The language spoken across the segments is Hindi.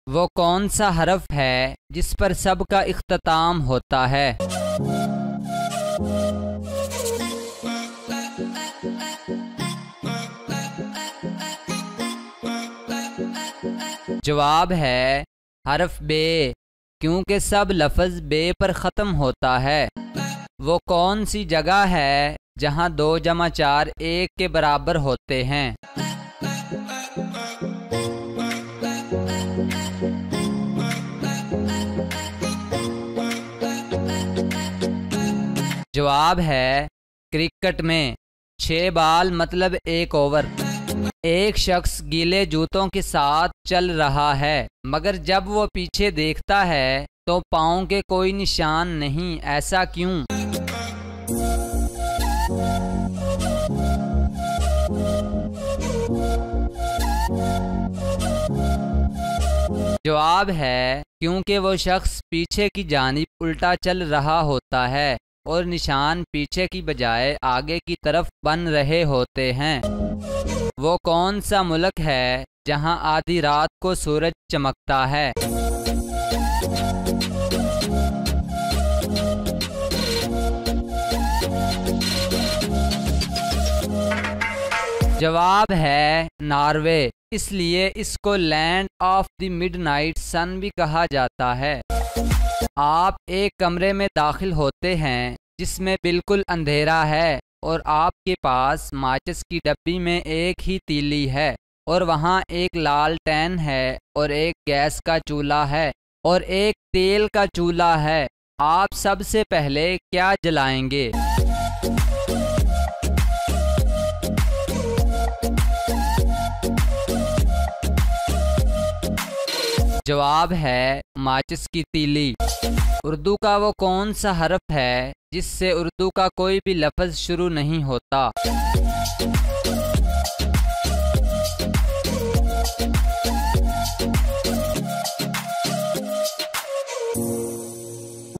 वो कौन सा हरफ है जिस पर सब का इख्तिताम होता है? जवाब है हरफ बे, क्योंकि सब लफ्ज़ बे पर ख़त्म होता है। वो कौन सी जगह है जहाँ 2 जमा 4 1 के बराबर होते हैं? जवाब है क्रिकेट में 6 बाल मतलब 1 ओवर। एक शख्स गीले जूतों के साथ चल रहा है, मगर जब वो पीछे देखता है तो पाँव के कोई निशान नहीं, ऐसा क्यों? जवाब है क्योंकि वो शख्स पीछे की जानिब उल्टा चल रहा होता है और निशान पीछे की बजाय आगे की तरफ बन रहे होते हैं। वो कौन सा मुल्क है जहां आधी रात को सूरज चमकता है? जवाब है नॉर्वे, इसलिए इसको लैंड ऑफ द मिडनाइट सन भी कहा जाता है। आप एक कमरे में दाखिल होते हैं जिसमें बिल्कुल अंधेरा है और आपके पास माचिस की डब्बी में एक ही तीली है और वहाँ एक लालटेन है और एक गैस का चूल्हा है और एक तेल का चूल्हा है। आप सबसे पहले क्या जलाएंगे? जवाब है माचिस की तीली। उर्दू का वो कौन सा हरफ है जिससे उर्दू का कोई भी लफ्ज़ शुरू नहीं होता?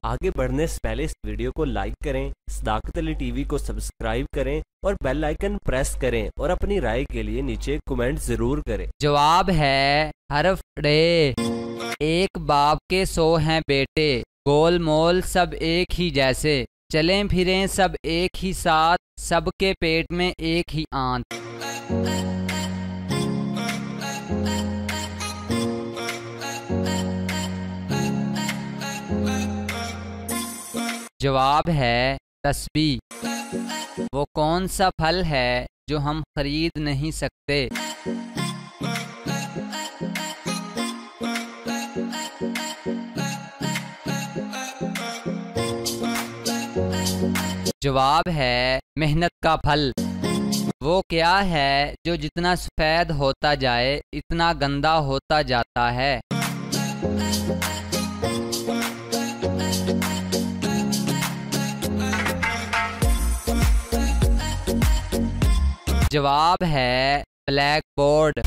आगे बढ़ने से पहले इस वीडियो को लाइक करें, सदाकत अली टीवी को सब्सक्राइब करें और बेल आइकन प्रेस करें और अपनी राय के लिए नीचे कमेंट जरूर करें। जवाब है हरफ डे। एक बाप के 100 हैं बेटे, गोल मोल सब एक ही जैसे, चलें फिरें सब एक ही साथ, सबके पेट में एक ही आंत। जवाब है तस्बीह। वो कौन सा फल है जो हम खरीद नहीं सकते? जवाब है मेहनत का फल। वो क्या है जो जितना सफ़ेद होता जाए इतना गंदा होता जाता है? जवाब है ब्लैक बोर्ड।